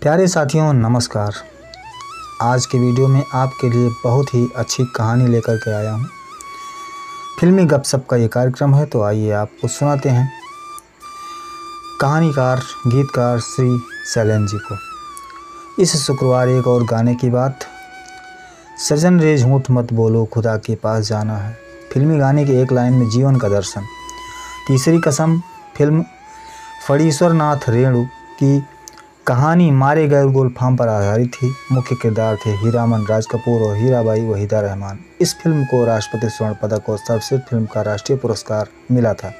प्यारे साथियों नमस्कार। आज के वीडियो में आपके लिए बहुत ही अच्छी कहानी लेकर के आया हूँ। फिल्मी गपशप का ये कार्यक्रम है, तो आइए आपको सुनाते हैं कहानीकार गीतकार श्री शैलेंद्र जी को। इस शुक्रवार एक और गाने की बात। सजन रे झूठ मत बोलो, खुदा के पास जाना है। फिल्मी गाने की एक लाइन में जीवन का दर्शन। तीसरी कसम फिल्म फणीश्वर नाथ रेणु की कहानी मारे गए गुलफाम पर आधारित थी। मुख्य किरदार थे हीरामन राज कपूर और हीराबाई वहीदा रहमान। इस फिल्म को राष्ट्रपति स्वर्ण पदक और सर्वश्रेष्ठ फिल्म का राष्ट्रीय पुरस्कार मिला था।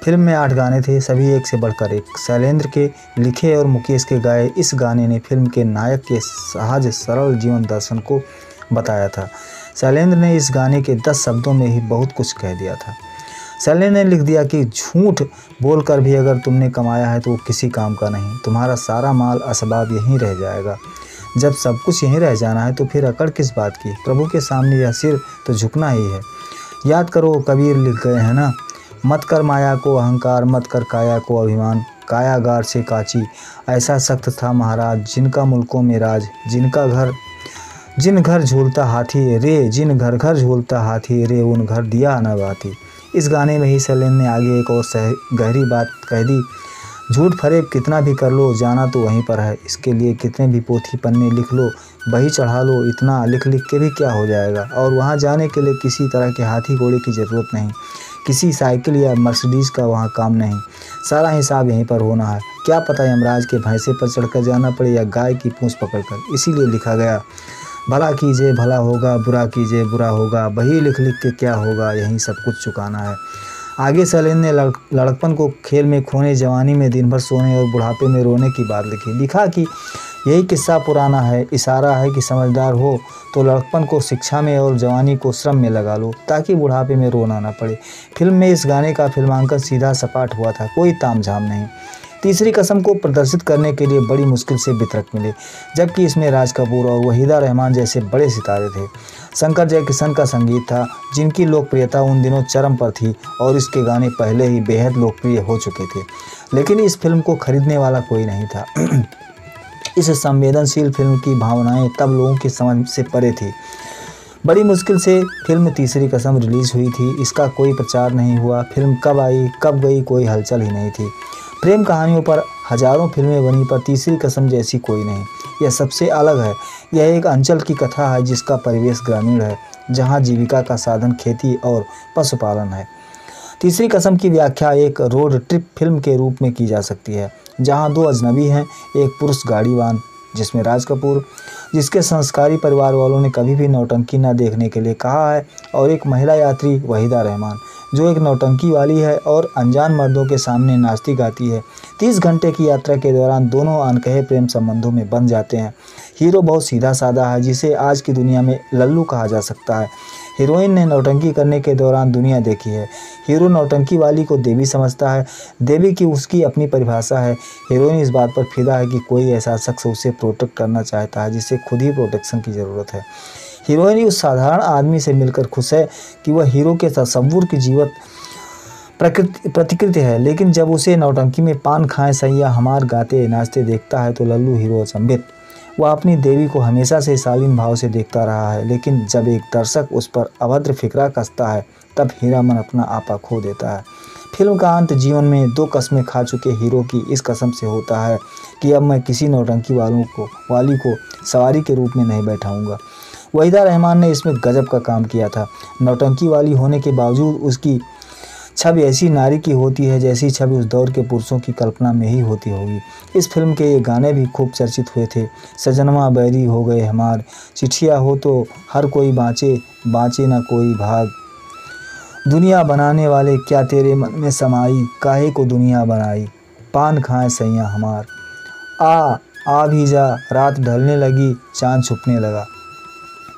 फिल्म में 8 गाने थे, सभी एक से बढ़कर एक। शैलेंद्र के लिखे और मुकेश के गाए इस गाने ने फिल्म के नायक के सहज सरल जीवन दर्शन को बताया था। शैलेंद्र ने इस गाने के 10 शब्दों में ही बहुत कुछ कह दिया था। शैलेंद्र ने लिख दिया कि झूठ बोलकर भी अगर तुमने कमाया है तो वो किसी काम का नहीं। तुम्हारा सारा माल असबाब यहीं रह जाएगा। जब सब कुछ यहीं रह जाना है तो फिर अकड़ किस बात की। प्रभु के सामने यह सिर तो झुकना ही है। याद करो कबीर लिख गए हैं ना, मत कर माया को अहंकार, मत कर काया को अभिमान। कायागार से काची ऐसा सख्त था महाराज, जिनका मुल्कों में राज, जिन घर झूलता हाथी रे, जिन घर घर झूलता हाथी रे, उन घर दिया न बाती। इस गाने में ही शैलेंद्र ने आगे एक और गहरी बात कह दी। झूठ फरेब कितना भी कर लो, जाना तो वहीं पर है। इसके लिए कितने भी पोथी पन्ने लिख लो, बही चढ़ा लो, इतना लिख लिख के भी क्या हो जाएगा। और वहाँ जाने के लिए किसी तरह के हाथी घोड़े की ज़रूरत नहीं, किसी साइकिल या मर्सिडीज़ का वहाँ काम नहीं। सारा हिसाब यहीं पर होना है। क्या पता यमराज के भैंसे पर चढ़कर जाना पड़े या गाय की पूँछ पकड़कर। इसीलिए लिखा गया, भला कीजिए भला होगा, बुरा कीजिए बुरा होगा, बही लिख लिख के क्या होगा, यहीं सब कुछ चुकाना है। आगे शैलेंद्र ने लड़कपन को खेल में खोने, जवानी में दिन भर सोने और बुढ़ापे में रोने की बात लिखी। लिखा कि यही किस्सा पुराना है, इशारा है कि समझदार हो तो लड़कपन को शिक्षा में और जवानी को श्रम में लगा लो, ताकि बुढ़ापे में रोना ना पड़े। फिल्म में इस गाने का फिल्मांकन सीधा सपाट हुआ था, कोई तामझाम नहीं। तीसरी कसम को प्रदर्शित करने के लिए बड़ी मुश्किल से वितरक मिले, जबकि इसमें राज कपूर और वहीदा रहमान जैसे बड़े सितारे थे। शंकर जयकिशन का संगीत था, जिनकी लोकप्रियता उन दिनों चरम पर थी और इसके गाने पहले ही बेहद लोकप्रिय हो चुके थे। लेकिन इस फिल्म को खरीदने वाला कोई नहीं था। इस संवेदनशील फिल्म की भावनाएं तब लोगों की समझ से परे थी। बड़ी मुश्किल से फिल्म तीसरी कसम रिलीज़ हुई थी। इसका कोई प्रचार नहीं हुआ। फिल्म कब आई कब गई कोई हलचल ही नहीं थी। प्रेम कहानियों पर हजारों फिल्में बनी, पर तीसरी कसम जैसी कोई नहीं। यह सबसे अलग है। यह एक अंचल की कथा है जिसका परिवेश ग्रामीण है, जहां जीविका का साधन खेती और पशुपालन है। तीसरी कसम की व्याख्या एक रोड ट्रिप फिल्म के रूप में की जा सकती है, जहां 2 अजनबी हैं, एक पुरुष गाड़ीवान जिसमें राज कपूर, जिसके संस्कारी परिवार वालों ने कभी भी नौटंकी न देखने के लिए कहा है, और एक महिला यात्री वहीदा रहमान, जो एक नौटंकी वाली है और अनजान मर्दों के सामने नाचती गाती है। 30 घंटे की यात्रा के दौरान दोनों अनकहे प्रेम संबंधों में बंध जाते हैं। हीरो बहुत सीधा साधा है, जिसे आज की दुनिया में लल्लू कहा जा सकता है। हीरोइन ने नौटंकी करने के दौरान दुनिया देखी है। हीरो नौटंकी वाली को देवी समझता है, देवी की उसकी अपनी परिभाषा है। हीरोइन इस बात पर फिदा है कि कोई ऐसा शख्स उसे प्रोटेक्ट करना चाहता है जिसे खुद ही प्रोटेक्शन की ज़रूरत है। हीरोइन उस साधारण आदमी से मिलकर खुश है कि वह हीरो के तसव्वुर की जीवत प्रतिकृति है। लेकिन जब उसे नौटंकी में पान खाए सैया हमार गाते नाचते देखता है तो लल्लू हीरो अचंभित। वह अपनी देवी को हमेशा से शालीन भाव से देखता रहा है, लेकिन जब एक दर्शक उस पर अभद्र फिक्रा कसता है तब हीरामन अपना आपा खो देता है। फिल्म का अंत जीवन में 2 कस्में खा चुके हीरो की इस कसम से होता है कि अब मैं किसी नौटंकी वाली को सवारी के रूप में नहीं बैठाऊंगा। वहीदा रहमान ने इसमें गजब का काम किया था। नौटंकी वाली होने के बावजूद उसकी छवि ऐसी नारी की होती है जैसी छवि उस दौर के पुरुषों की कल्पना में ही होती होगी। इस फिल्म के ये गाने भी खूब चर्चित हुए थे। सजनवा बैरी हो गए हमार, चिट्ठिया हो तो हर कोई बाँचे, बाँचे ना कोई भाग, दुनिया बनाने वाले क्या तेरे मन में समाई, काहे को दुनिया बनाई, पान खाए सैया हमार, आ भी जा, रात ढलने लगी, चाँद छुपने लगा।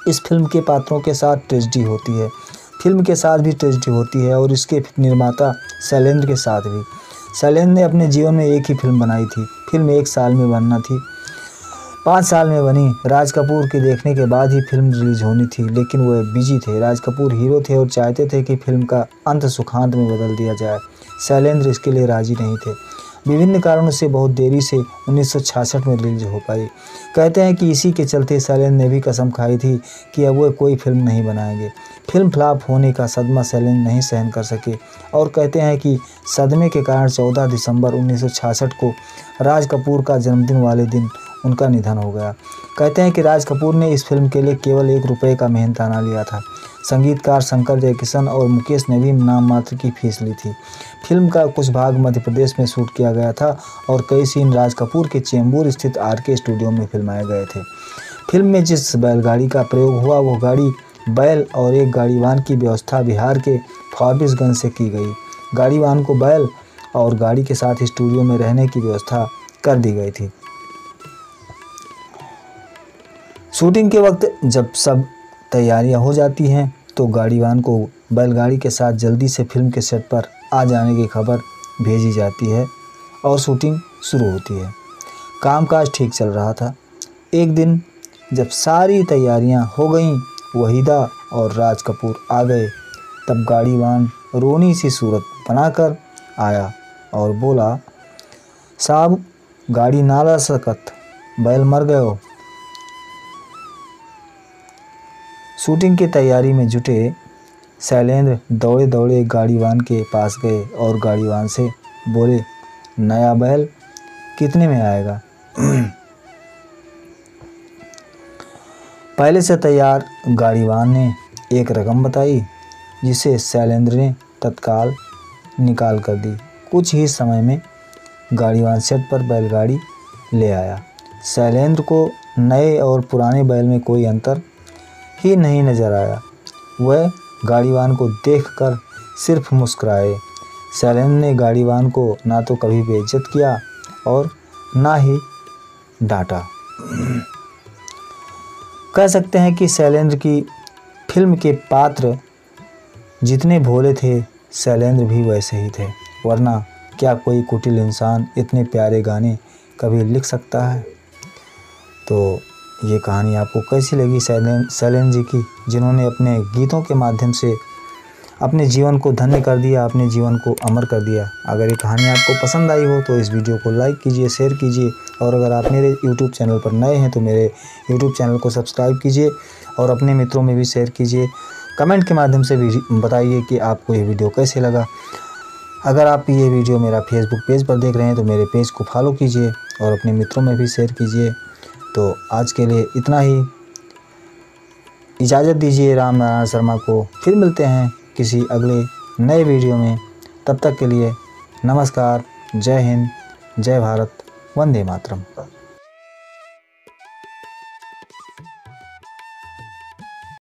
इस फिल्म के पात्रों के साथ ट्रेजेडी होती है, फिल्म के साथ भी ट्रेजेडी होती है, और इसके निर्माता शैलेंद्र के साथ भी। शैलेंद्र ने अपने जीवन में एक ही फिल्म बनाई थी। फिल्म 1 साल में बनना थी, 5 साल में बनी। राज कपूर के देखने के बाद ही फिल्म रिलीज होनी थी, लेकिन वह बिजी थे। राज कपूर हीरो थे और चाहते थे कि फिल्म का अंत सुखांत में बदल दिया जाए। शैलेंद्र इसके लिए राजी नहीं थे। विभिन्न कारणों से बहुत देरी से 1966 में रिलीज हो पाई। कहते हैं कि इसी के चलते शैलेंद्र ने भी कसम खाई थी कि अब वो कोई फिल्म नहीं बनाएंगे। फिल्म फ्लॉप होने का सदमा शैलेंद्र नहीं सहन कर सके और कहते हैं कि सदमे के कारण 14 दिसंबर 1966 को राज कपूर का जन्मदिन वाले दिन उनका निधन हो गया। कहते हैं कि राज कपूर ने इस फिल्म के लिए केवल ₹1 का मेहनताना लिया था। संगीतकार शंकर जयकिशन और मुकेश ने भी नाम मात्र की फीस ली थी। फिल्म का कुछ भाग मध्य प्रदेश में शूट किया गया था और कई सीन राज कपूर के चेंबूर स्थित आरके स्टूडियो में फिल्माए गए थे। फिल्म में जिस बैलगाड़ी का प्रयोग हुआ वो गाड़ी बैल और एक गाड़ीवान की व्यवस्था बिहार के फारबिसगंज से की गई। गाड़ीवान को बैल और गाड़ी के साथ स्टूडियो में रहने की व्यवस्था कर दी गई थी। शूटिंग के वक्त जब सब तैयारियां हो जाती हैं तो गाड़ीवान को बैलगाड़ी के साथ जल्दी से फिल्म के सेट पर आ जाने की खबर भेजी जाती है और शूटिंग शुरू होती है। कामकाज ठीक चल रहा था। एक दिन जब सारी तैयारियां हो गईं, वहीदा और राज कपूर आ गए। तब गाड़ीवान रोनी सी सूरत बनाकर आया और बोला, साहब गाड़ी ना ला सकत, बैल मर गयो। शूटिंग की तैयारी में जुटे शैलेंद्र दौड़े दौड़े गाड़ीवान के पास गए और गाड़ीवान से बोले, नया बैल कितने में आएगा? पहले से तैयार गाड़ीवान ने एक रकम बताई जिसे शैलेंद्र ने तत्काल निकाल कर दी। कुछ ही समय में गाड़ीवान सेट पर बैलगाड़ी ले आया। शैलेंद्र को नए और पुराने बैल में कोई अंतर ही नहीं नजर आया। वह गाड़ीवान को देखकर सिर्फ मुस्कुराए। शैलेंद्र ने गाड़ीवान को ना तो कभी बेइज्जत किया और ना ही डांटा। कह सकते हैं कि शैलेंद्र की फिल्म के पात्र जितने भोले थे, शैलेंद्र भी वैसे ही थे। वरना क्या कोई कुटिल इंसान इतने प्यारे गाने कभी लिख सकता है? तो ये कहानी आपको कैसी लगी शैलेंद्र जी की, जिन्होंने अपने गीतों के माध्यम से अपने जीवन को धन्य कर दिया, अपने जीवन को अमर कर दिया। अगर ये कहानी आपको पसंद आई हो तो इस वीडियो को लाइक कीजिए, शेयर कीजिए और अगर आप मेरे YouTube चैनल पर नए हैं तो मेरे YouTube चैनल को सब्सक्राइब कीजिए और अपने मित्रों में भी शेयर कीजिए। कमेंट के माध्यम से भी बताइए कि आपको ये वीडियो कैसे लगा। अगर आप ये वीडियो मेरा फेसबुक पेज पर देख रहे हैं तो मेरे पेज को फॉलो कीजिए और अपने मित्रों में भी शेयर कीजिए। तो आज के लिए इतना ही। इजाज़त दीजिए राम नारायण शर्मा को। फिर मिलते हैं किसी अगले नए वीडियो में। तब तक के लिए नमस्कार, जय हिंद, जय भारत, वंदे मातरम।